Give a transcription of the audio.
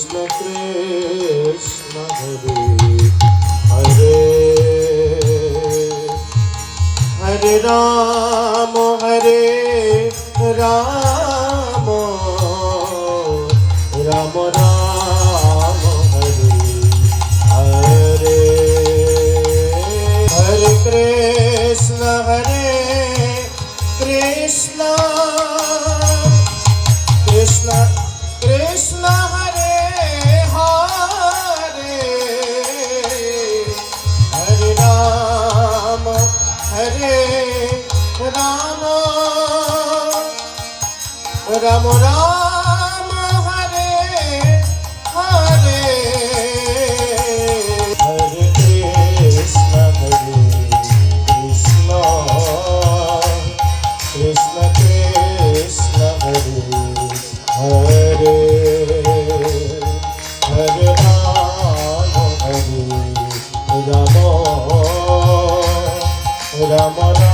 Krishna Krishna Hare Hare Hare Rama Hare Rama Rama Rama Hare Hare Hare Krishna Krishna Krishna Krishna Hare Hare Hare Rama Rama Rama Hare Hare Hare Krishna Krishna Krishna Krishna Hare Hare Hare Rama Rama Rama